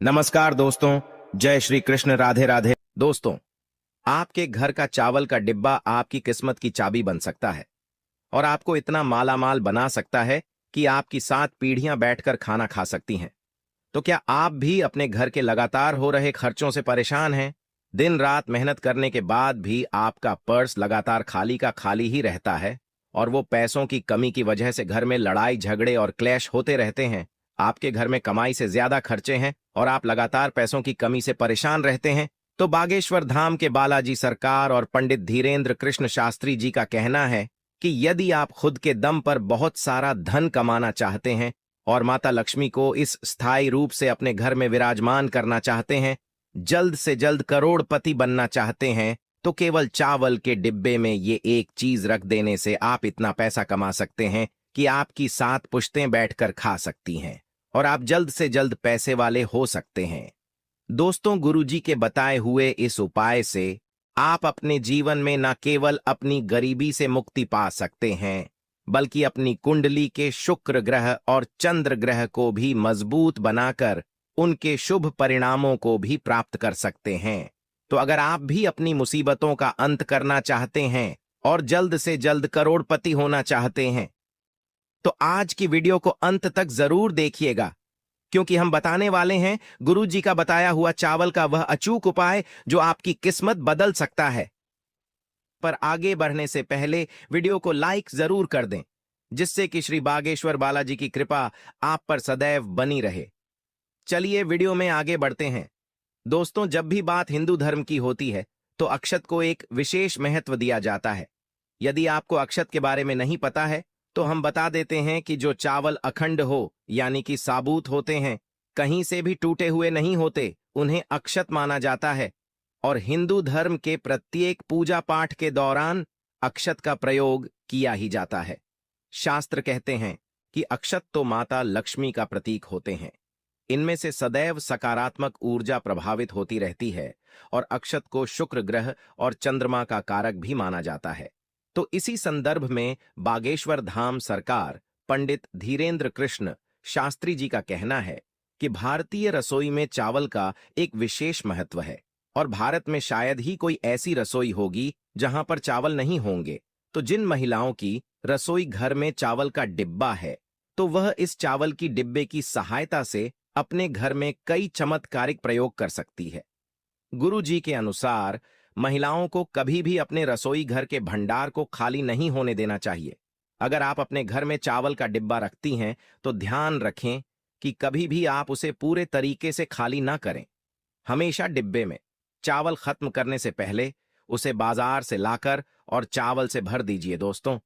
नमस्कार दोस्तों। जय श्री कृष्ण। राधे राधे। दोस्तों, आपके घर का चावल का डिब्बा आपकी किस्मत की चाबी बन सकता है और आपको इतना मालामाल बना सकता है कि आपकी 7 पीढ़ियां बैठकर खाना खा सकती हैं। तो क्या आप भी अपने घर के लगातार हो रहे खर्चों से परेशान हैं? दिन रात मेहनत करने के बाद भी आपका पर्स लगातार खाली का खाली ही रहता है और वो पैसों की कमी की वजह से घर में लड़ाई झगड़े और क्लैश होते रहते हैं। आपके घर में कमाई से ज्यादा खर्चे हैं और आप लगातार पैसों की कमी से परेशान रहते हैं। तो बागेश्वर धाम के बालाजी सरकार और पंडित धीरेन्द्र कृष्ण शास्त्री जी का कहना है कि यदि आप खुद के दम पर बहुत सारा धन कमाना चाहते हैं और माता लक्ष्मी को इस स्थायी रूप से अपने घर में विराजमान करना चाहते हैं, जल्द से जल्द करोड़पति बनना चाहते हैं, तो केवल चावल के डिब्बे में ये एक चीज रख देने से आप इतना पैसा कमा सकते हैं कि आपकी 7 पुश्तें बैठकर खा सकती हैं और आप जल्द से जल्द पैसे वाले हो सकते हैं। दोस्तों, गुरुजी के बताए हुए इस उपाय से आप अपने जीवन में न केवल अपनी गरीबी से मुक्ति पा सकते हैं, बल्कि अपनी कुंडली के शुक्र ग्रह और चंद्र ग्रह को भी मजबूत बनाकर उनके शुभ परिणामों को भी प्राप्त कर सकते हैं। तो अगर आप भी अपनी मुसीबतों का अंत करना चाहते हैं और जल्द से जल्द करोड़पति होना चाहते हैं, तो आज की वीडियो को अंत तक जरूर देखिएगा, क्योंकि हम बताने वाले हैं गुरु जी का बताया हुआ चावल का वह अचूक उपाय जो आपकी किस्मत बदल सकता है। पर आगे बढ़ने से पहले वीडियो को लाइक जरूर कर दें, जिससे कि श्री बागेश्वर बालाजी की कृपा आप पर सदैव बनी रहे। चलिए वीडियो में आगे बढ़ते हैं। दोस्तों, जब भी बात हिंदू धर्म की होती है तो अक्षत को एक विशेष महत्व दिया जाता है। यदि आपको अक्षत के बारे में नहीं पता है तो हम बता देते हैं कि जो चावल अखंड हो, यानी कि साबूत होते हैं, कहीं से भी टूटे हुए नहीं होते, उन्हें अक्षत माना जाता है और हिंदू धर्म के प्रत्येक पूजा पाठ के दौरान अक्षत का प्रयोग किया ही जाता है। शास्त्र कहते हैं कि अक्षत तो माता लक्ष्मी का प्रतीक होते हैं। इनमें से सदैव सकारात्मक ऊर्जा प्रभावित होती रहती है और अक्षत को शुक्र ग्रह और चंद्रमा का कारक भी माना जाता है। तो इसी संदर्भ में बागेश्वर धाम सरकार पंडित धीरेन्द्र कृष्ण शास्त्री जी का कहना है कि भारतीय रसोई में चावल का एक विशेष महत्व है और भारत में शायद ही कोई ऐसी रसोई होगी जहां पर चावल नहीं होंगे। तो जिन महिलाओं की रसोई घर में चावल का डिब्बा है, तो वह इस चावल की डिब्बे की सहायता से अपने घर में कई चमत्कारिक प्रयोग कर सकती है। गुरु जी के अनुसार महिलाओं को कभी भी अपने रसोई घर के भंडार को खाली नहीं होने देना चाहिए। अगर आप अपने घर में चावल का डिब्बा रखती हैं तो ध्यान रखें कि कभी भी आप उसे पूरे तरीके से खाली ना करें। हमेशा डिब्बे में चावल खत्म करने से पहले उसे बाजार से लाकर और चावल से भर दीजिए। दोस्तों,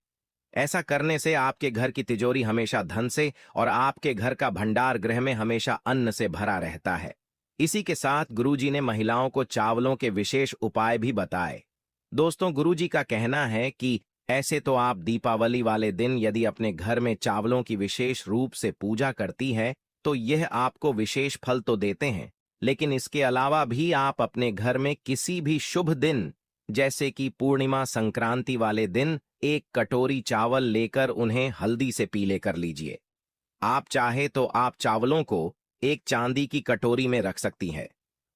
ऐसा करने से आपके घर की तिजोरी हमेशा धन से और आपके घर का भंडार गृह में हमेशा अन्न से भरा रहता है। इसी के साथ गुरुजी ने महिलाओं को चावलों के विशेष उपाय भी बताए। दोस्तों, गुरुजी का कहना है कि ऐसे तो आप दीपावली वाले दिन यदि अपने घर में चावलों की विशेष रूप से पूजा करती हैं तो यह आपको विशेष फल तो देते हैं, लेकिन इसके अलावा भी आप अपने घर में किसी भी शुभ दिन, जैसे कि पूर्णिमा संक्रांति वाले दिन, 1 कटोरी चावल लेकर उन्हें हल्दी से पीले कर लीजिए। आप चाहे तो आप चावलों को एक चांदी की कटोरी में रख सकती हैं,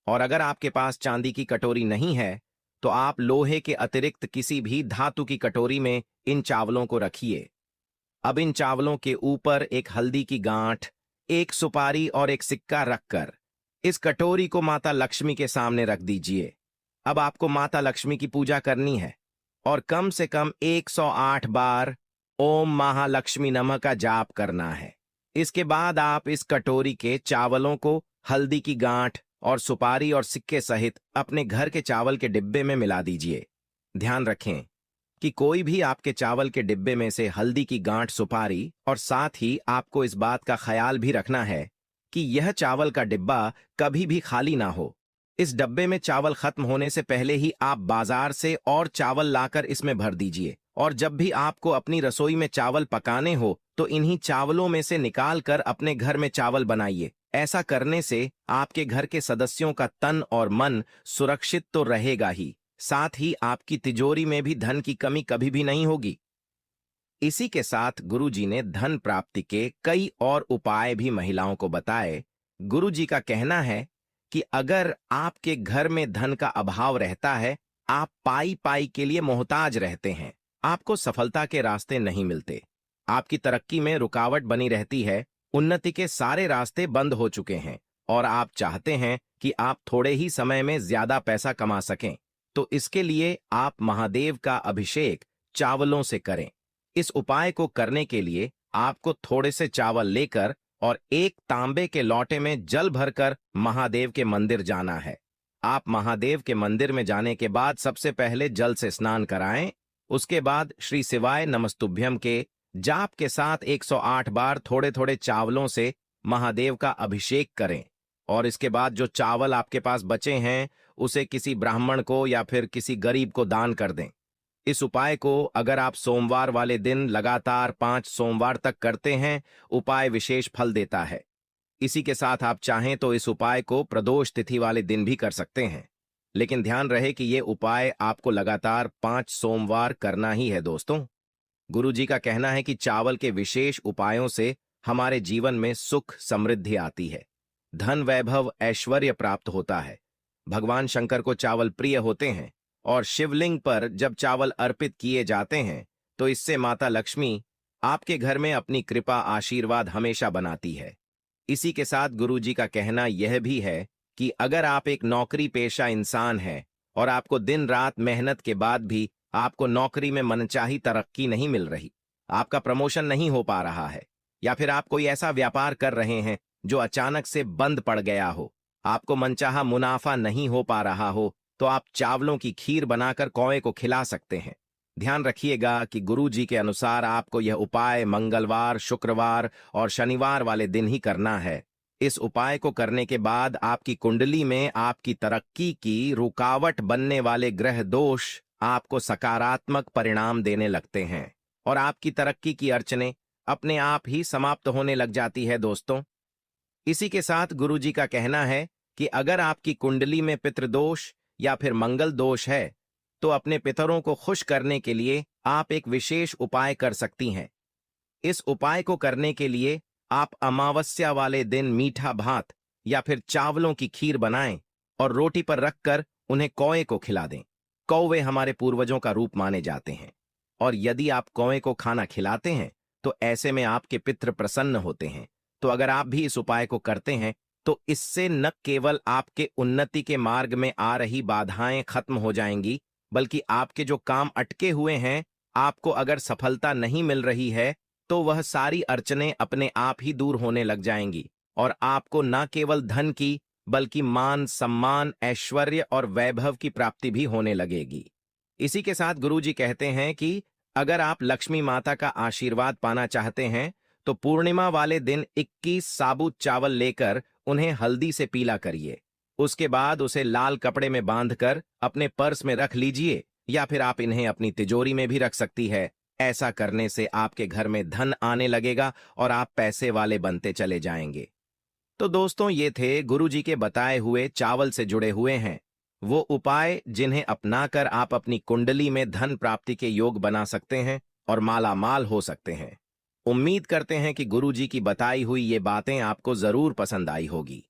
और अगर आपके पास चांदी की कटोरी नहीं है तो आप लोहे के अतिरिक्त किसी भी धातु की कटोरी में इन चावलों को रखिए। अब इन चावलों के ऊपर एक हल्दी की गांठ, एक सुपारी और एक सिक्का रखकर इस कटोरी को माता लक्ष्मी के सामने रख दीजिए। अब आपको माता लक्ष्मी की पूजा करनी है और कम से कम 108 बार ओम महालक्ष्मी नमः का जाप करना है। इसके बाद आप इस कटोरी के चावलों को हल्दी की गांठ और सुपारी और सिक्के सहित अपने घर के चावल के डिब्बे में मिला दीजिए। ध्यान रखें कि कोई भी आपके चावल के डिब्बे में से हल्दी की गांठ, सुपारी, और साथ ही आपको इस बात का ख्याल भी रखना है कि यह चावल का डिब्बा कभी भी खाली ना हो। इस डब्बे में चावल खत्म होने से पहले ही आप बाजार से और चावल लाकर इसमें भर दीजिए, और जब भी आपको अपनी रसोई में चावल पकाने हो तो इन्हीं चावलों में से निकालकर अपने घर में चावल बनाइए। ऐसा करने से आपके घर के सदस्यों का तन और मन सुरक्षित तो रहेगा ही, साथ ही आपकी तिजोरी में भी धन की कमी कभी भी नहीं होगी। इसी के साथ गुरुजी ने धन प्राप्ति के कई और उपाय भी महिलाओं को बताए, गुरु जी का कहना है कि अगर आपके घर में धन का अभाव रहता है, आप पाई पाई के लिए मोहताज रहते हैं, आपको सफलता के रास्ते नहीं मिलते, आपकी तरक्की में रुकावट बनी रहती है, उन्नति के सारे रास्ते बंद हो चुके हैं और आप चाहते हैं कि आप थोड़े ही समय में ज्यादा पैसा कमा सकें, तो इसके लिए आप महादेव का अभिषेक चावलों से करें। इस उपाय को करने के लिए आपको थोड़े से चावल लेकर और एक तांबे के लोटे में जल भरकर महादेव के मंदिर जाना है। आप महादेव के मंदिर में जाने के बाद सबसे पहले जल से स्नान कराएं, उसके बाद श्री शिवाय नमस्तुभ्यम के जाप के साथ 108 बार थोड़े थोड़े चावलों से महादेव का अभिषेक करें और इसके बाद जो चावल आपके पास बचे हैं उसे किसी ब्राह्मण को या फिर किसी गरीब को दान कर दें। इस उपाय को अगर आप सोमवार वाले दिन लगातार 5 सोमवार तक करते हैं, उपाय विशेष फल देता है। इसी के साथ आप चाहें तो इस उपाय को प्रदोष तिथि वाले दिन भी कर सकते हैं, लेकिन ध्यान रहे कि ये उपाय आपको लगातार 5 सोमवार करना ही है दोस्तों। गुरु जी का कहना है कि चावल के विशेष उपायों से हमारे जीवन में सुख समृद्धि आती है, धन वैभव ऐश्वर्य प्राप्त होता है। भगवान शंकर को चावल प्रिय होते हैं और शिवलिंग पर जब चावल अर्पित किए जाते हैं तो इससे माता लक्ष्मी आपके घर में अपनी कृपा आशीर्वाद हमेशा बनाती है। इसी के साथ गुरु जी का कहना यह भी है कि अगर आप एक नौकरी पेशा इंसान हैं और आपको दिन रात मेहनत के बाद भी आपको नौकरी में मनचाही तरक्की नहीं मिल रही, आपका प्रमोशन नहीं हो पा रहा है, या फिर आप कोई ऐसा व्यापार कर रहे हैं जो अचानक से बंद पड़ गया हो, आपको मनचाहा मुनाफा नहीं हो पा रहा हो, तो आप चावलों की खीर बनाकर कौवे को खिला सकते हैं। ध्यान रखिएगा कि गुरु जी के अनुसार आपको यह उपाय मंगलवार, शुक्रवार और शनिवार वाले दिन ही करना है। इस उपाय को करने के बाद आपकी कुंडली में आपकी तरक्की की रुकावट बनने वाले ग्रह दोष आपको सकारात्मक परिणाम देने लगते हैं और आपकी तरक्की की अड़चनें अपने आप ही समाप्त होने लग जाती है दोस्तों। इसी के साथ गुरु जी का कहना है कि अगर आपकी कुंडली में पितृदोष या फिर मंगल दोष है तो अपने पितरों को खुश करने के लिए आप एक विशेष उपाय कर सकती हैं। इस उपाय को करने के लिए आप अमावस्या वाले दिन मीठा भात या फिर चावलों की खीर बनाएं और रोटी पर रखकर उन्हें कौवे को खिला दें। कौवे हमारे पूर्वजों का रूप माने जाते हैं और यदि आप कौवे को खाना खिलाते हैं तो ऐसे में आपके पितृ प्रसन्न होते हैं। तो अगर आप भी इस उपाय को करते हैं तो इससे न केवल आपके उन्नति के मार्ग में आ रही बाधाएं खत्म हो जाएंगी, बल्कि आपके जो काम अटके हुए हैं, आपको अगर सफलता नहीं मिल रही है तो वह सारी अड़चनें अपने आप ही दूर होने लग जाएंगी और आपको न केवल धन की बल्कि मान सम्मान ऐश्वर्य और वैभव की प्राप्ति भी होने लगेगी। इसी के साथ गुरु जी कहते हैं कि अगर आप लक्ष्मी माता का आशीर्वाद पाना चाहते हैं तो पूर्णिमा वाले दिन 21 साबुत चावल लेकर उन्हें हल्दी से पीला करिए। उसके बाद उसे लाल कपड़े में बांधकर अपने पर्स में रख लीजिए या फिर आप इन्हें अपनी तिजोरी में भी रख सकती है। ऐसा करने से आपके घर में धन आने लगेगा और आप पैसे वाले बनते चले जाएंगे। तो दोस्तों, ये थे गुरु जी के बताए हुए चावल से जुड़े हुए हैं वो उपाय जिन्हें अपनाकर आप अपनी कुंडली में धन प्राप्ति के योग बना सकते हैं और माला माल हो सकते हैं। उम्मीद करते हैं कि गुरु जी की बताई हुई ये बातें आपको जरूर पसंद आई होगी।